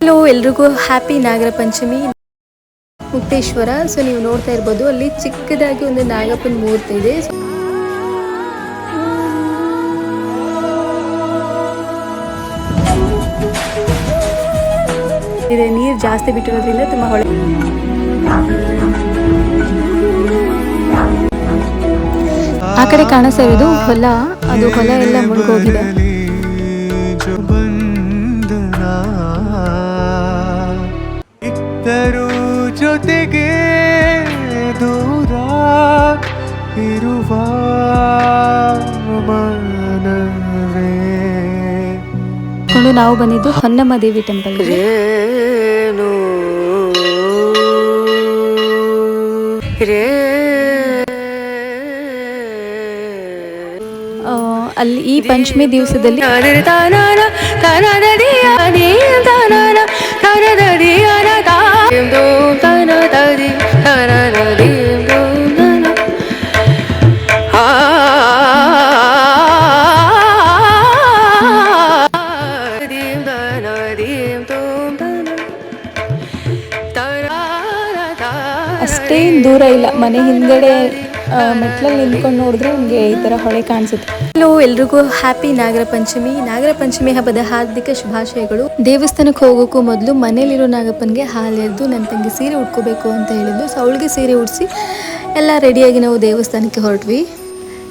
Hello, ಎಲ್ರಿಗೂ happy Nagara Panchami. Mukteshwara. So ನೀವು ನೋಡ್ತಾ ಇರ್ಬೋದು, ಅಲ್ಲಿ ಚಿಕ್ಕದಾಗಿ ಒಂದು ನಾಗಪ್ಪನ ಮೂರ್ತಿ ಇದೆ. ನೀರು ಜಾಸ್ತಿ ಬಿಟ್ಟಿರೋದ್ರಿಂದ ತುಂಬಾ ಹೊಳೆ. ಆ ಕಡೆ ಕಾಣಿಸ್ತಾ ಇರೋದು ಹೊಲ. ಅದು ಹೊಲ ಎಲ್ಲ ಮುಳುಗೋಗಿದೆ. ಜೊತೆಗೆ ದೂರ ಇರುವ ಮನವೇ ನಾವು ಬಂದಿದ್ದು ಹೊನ್ನಮ್ಮ ದೇವಿ ಟೆಂಪಲ್. ಅಲ್ಲಿ ಈ ಪಂಚಮಿ ದಿವಸದಲ್ಲಿ ಅಷ್ಟೇನು ದೂರ ಇಲ್ಲ, ಮನೆ ಹಿಂದ್ಗಡೆ ಮೆಟ್ಲಲ್ಲಿ ನಿಂತ್ಕೊಂಡು ನೋಡಿದ್ರೆ ನಮಗೆ ಈ ಥರ ಹೊಳೆ ಕಾಣಿಸುತ್ತೆ. ಹಲೋ, ಎಲ್ರಿಗೂ ಹ್ಯಾಪಿ ನಾಗರ ಪಂಚಮಿ. ನಾಗರ ಪಂಚಮಿ ಹಬ್ಬದ ಹಾರ್ದಿಕ ಶುಭಾಶಯಗಳು. ದೇವಸ್ಥಾನಕ್ಕೆ ಹೋಗೋಕ್ಕೂ ಮೊದಲು ಮನೇಲಿರೋ ನಾಗಪ್ಪನಿಗೆ ಹಾಲು ಎರೆದು ನನ್ನ ತಂಗಿ ಸೀರೆ ಉಟ್ಕೋಬೇಕು ಅಂತ ಹೇಳಿದ್ಲು. ಸೊ ಅವಳಿಗೆ ಸೀರೆ ಉಡಿಸಿ ಎಲ್ಲ ರೆಡಿಯಾಗಿ ನಾವು ದೇವಸ್ಥಾನಕ್ಕೆ ಹೊರಟ್ವಿ.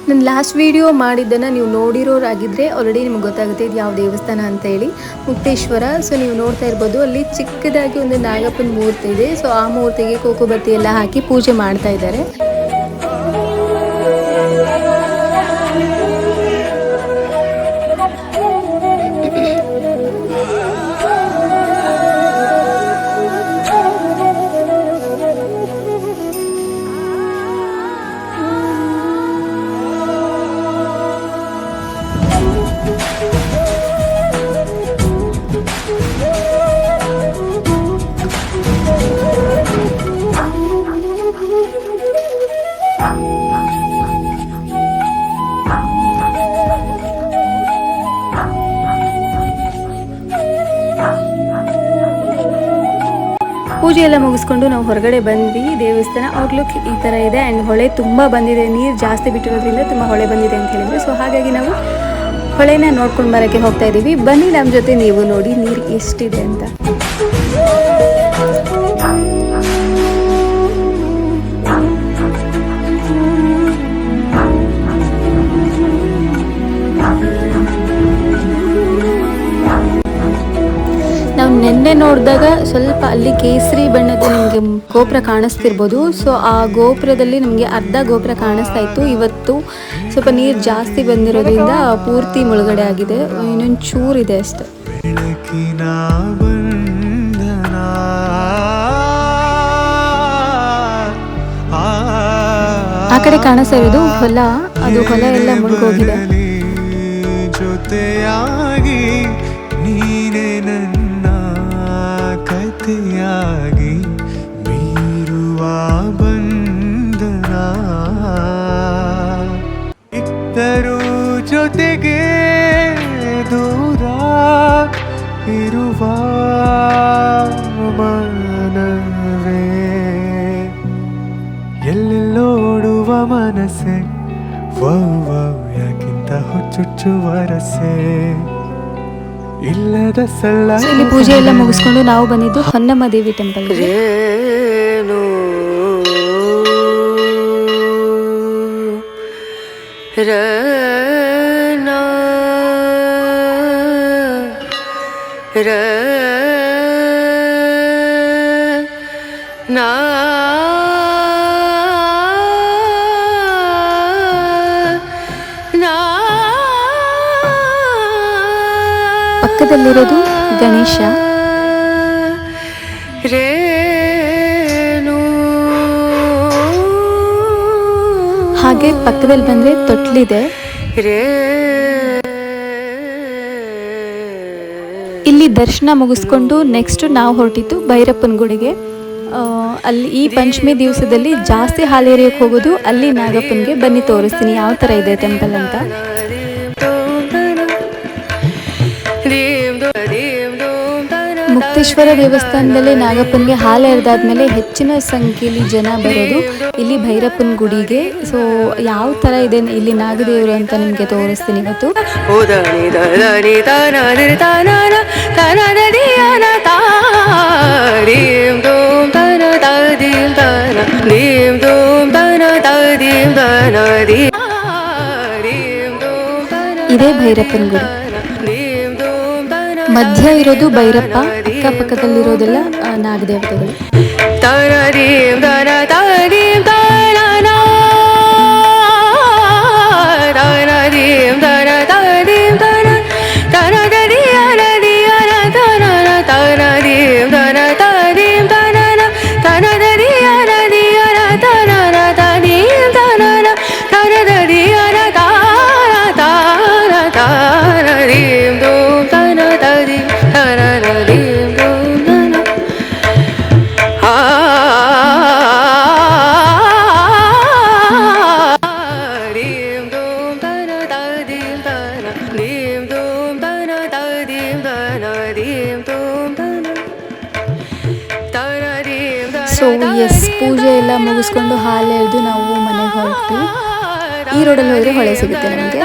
ನಾನು ಲಾಸ್ಟ್ ವಿಡಿಯೋ ಮಾಡಿದ್ದನ್ನು ನೀವು ನೋಡಿರೋರಾಗಿದ್ದರೆ ಆಲ್ರೆಡಿ ನಿಮ್ಗೆ ಗೊತ್ತಾಗುತ್ತೆ ಇದು ಯಾವ ದೇವಸ್ಥಾನ ಅಂತ ಹೇಳಿ. ಮುಕ್ತೇಶ್ವರ. ಸೊ ನೀವು ನೋಡ್ತಾ ಇರ್ಬೋದು, ಅಲ್ಲಿ ಚಿಕ್ಕದಾಗಿ ಒಂದು ನಾಗಪ್ಪನ ಮೂರ್ತಿ ಇದೆ. ಸೊ ಆ ಮೂರ್ತಿಗೆ ಕೋಕೋಬತ್ತಿ ಎಲ್ಲ ಹಾಕಿ ಪೂಜೆ ಮಾಡ್ತಾ ಇದ್ದಾರೆ. ಪೂಜೆ ಎಲ್ಲ ಮುಗಿಸ್ಕೊಂಡು ನಾವು ಹೊರಗಡೆ ಬಂದ್ವಿ. ದೇವಸ್ಥಾನ ಔಟ್ಲುಕ್ ಈ ಥರ ಇದೆ. ಆ್ಯಂಡ್ ಹೊಳೆ ತುಂಬ ಬಂದಿದೆ, ನೀರು ಜಾಸ್ತಿ ಬಿಟ್ಟಿರೋದ್ರಿಂದ ತುಂಬ ಹೊಳೆ ಬಂದಿದೆ ಅಂತ ಹೇಳಿದ್ರು. ಸೊ ಹಾಗಾಗಿ ನಾವು ಹೊಳೆನ ನೋಡ್ಕೊಂಡು ಬರೋಕ್ಕೆ ಹೋಗ್ತಾ ಇದ್ದೀವಿ. ಬನ್ನಿ ನಮ್ಮ ಜೊತೆ ನೀವು ನೋಡಿ ನೀರು ಎಷ್ಟಿದೆ ಅಂತ. ನಾವು ನಿನ್ನೆ ನೋಡಿದಾಗ ಸ್ವಲ್ಪ ಅಲ್ಲಿ ಕೇಸರಿ ಬಣ್ಣದ ನಿಮಗೆ ಗೋಪುರ ಕಾಣಿಸ್ತಿರ್ಬೋದು. ಸೊ ಆ ಗೋಪುರದಲ್ಲಿ ನಮಗೆ ಅರ್ಧ ಗೋಪುರ ಕಾಣಿಸ್ತಾ ಇತ್ತು. ಇವತ್ತು ಸ್ವಲ್ಪ ನೀರು ಜಾಸ್ತಿ ಬಂದಿರೋದ್ರಿಂದ ಪೂರ್ತಿ ಮುಳುಗಡೆ ಆಗಿದೆ. ಇನ್ನೊಂದು ಚೂರಿದೆ ಅಷ್ಟೆ. ಆ ಕಡೆ ಕಾಣಿಸ್ತಾ ಇರೋದು ಹೊಲ. ಅದು ಹೊಲ ಎಲ್ಲ ಮುಳುಗೋಗಿದೆ. ಜೊತೆಯಾಗಿ ನೀನೇ ನನ್ನ ಕಥೆಯಾಗಿ ಮೀರುವ ಬಂಧನ ಇದ್ದರೂ ಜೊತೆಗೆ ದೂರ ಇರುವ ಮನವೇ ಎಲ್ಲೆಲ್ಲೋಡುವ ಮನಸ್ಸೆ ಯಾಕಿಂತ ಹುಚ್ಚುಚ್ಚುವರಸೆ ಇಲ್ಲದ ಸಲ್ಲ. ಇಲ್ಲಿ ಪೂಜೆ ಎಲ್ಲ ಮುಗಿಸ್ಕೊಂಡು ನಾವು ಬಂದಿದ್ದು ಹೊನ್ನಮ್ಮ ದೇವಿ ಟೆಂಪಲ್. ಪಕ್ಕದಲ್ಲಿರೋದು ಗಣೇಶ. ಹಾಗೆ ಪಕ್ಕದಲ್ಲಿ ಬಂದ್ರೆ ತೊಟ್ಲಿದೆ. ಇಲ್ಲಿ ದರ್ಶನ ಮುಗಿಸ್ಕೊಂಡು ನೆಕ್ಸ್ಟ್ ನಾವು ಹೊರಟಿದ್ದು ಭೈರಪ್ಪನ ಗುಡಿಗೆ. ಅಲ್ಲಿ ಈ ಪಂಚಮಿ ದಿವಸದಲ್ಲಿ ಜಾಸ್ತಿ ಹಾಲು ಎರೆಯಕ್ಕೆ ಹೋಗೋದು ಅಲ್ಲಿ ನಾಗಪ್ಪನಿಗೆ. ಬನ್ನಿ ತೋರಿಸ್ತೀನಿ ಯಾವ ಥರ ಇದೆ ಟೆಂಪಲ್ ಅಂತ. ಗುರುಗುಂಟೇಶ್ವರ ದೇವಸ್ಥಾನದಲ್ಲಿ ನಾಗಪ್ಪನಿಗೆ ಹಾಲು ಎರೆದಾದ್ಮೇಲೆ ಹೆಚ್ಚಿನ ಸಂಖ್ಯೆಯಲ್ಲಿ ಜನ ಬರೋದು ಇಲ್ಲಿ ಭೈರಪ್ಪನ ಗುಡಿಗೆ. ಸೊ ಯಾವ ಥರ ಇದೆ ಇಲ್ಲಿ ನಾಗದೇವರು ಅಂತ ನಿಮಗೆ ತೋರಿಸ್ತೀನಿ ಇವತ್ತು. ಇದೇ ಭೈರಪ್ಪನ ಗುಡಿ. ಮಧ್ಯ ಇರೋದು ಭೈರಪ್ಪ, ಅಕ್ಕಪಕ್ಕದಲ್ಲಿರೋದೆಲ್ಲ ನಾಗದೇವತೆಗಳು. ಸೊ ಎಸ್, ಪೂಜೆ ಎಲ್ಲ ಮುಗಿಸ್ಕೊಂಡು ಹಾಲು ಎಳೆದು ನಾವು ಮನೆಗೆ ಹೊರಟ್ವಿ. ಈ ರೋಡಲ್ಲಿ ಹೋದರೆ ಹೊಳೆ ಸಿಗುತ್ತೆ ನಮಗೆ.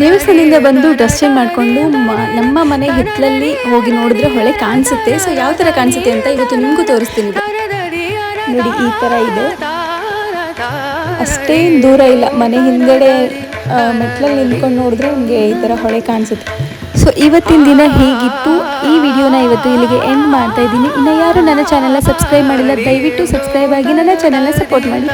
ದೇವಸ್ಥಾನದಿಂದ ಬಂದು ಡ್ರೆಸ್ ಚೇಂಜ್ ಮಾಡಿಕೊಂಡು ನಮ್ಮ ಮನೆ ಹಿತ್ತಲಲ್ಲಿ ಹೋಗಿ ನೋಡಿದ್ರೆ ಹೊಳೆ ಕಾಣಿಸುತ್ತೆ. ಸೊ ಯಾವ ಥರ ಕಾಣಿಸುತ್ತೆ ಅಂತ ಇವತ್ತು ನಿಮಗೂ ತೋರಿಸ್ತೀನಿ. ನೋಡಿ, ಈ ಥರ ಇದೆ. ಅಷ್ಟೇನು ದೂರ ಇಲ್ಲ, ಮನೆ ಹಿಂದ್ಗಡೆ ಮೆಟ್ಲಲ್ಲಿ ನಿಂತ್ಕೊಂಡು ನೋಡಿದ್ರೆ ನಿಮಗೆ ಈ ಥರ ಹೊಳೆ ಕಾಣಿಸುತ್ತೆ. ಸೊ ಇವತ್ತಿನ ದಿನ ಹೇಗಿತ್ತು, ಈ ವಿಡಿಯೋನ ಇವತ್ತು ಇಲ್ಲಿಗೆ ಎಂಡ್ ಮಾಡ್ತಾ ಇದ್ದೀನಿ. ಇನ್ನು ಯಾರು ನನ್ನ ಚಾನೆಲ್ನ ಸಬ್ಸ್ಕ್ರೈಬ್ ಮಾಡಿಲ್ಲ, ದಯವಿಟ್ಟು ಸಬ್ಸ್ಕ್ರೈಬ್ ಆಗಿ ನನ್ನ ಚಾನೆಲ್ನ ಸಪೋರ್ಟ್ ಮಾಡಿ.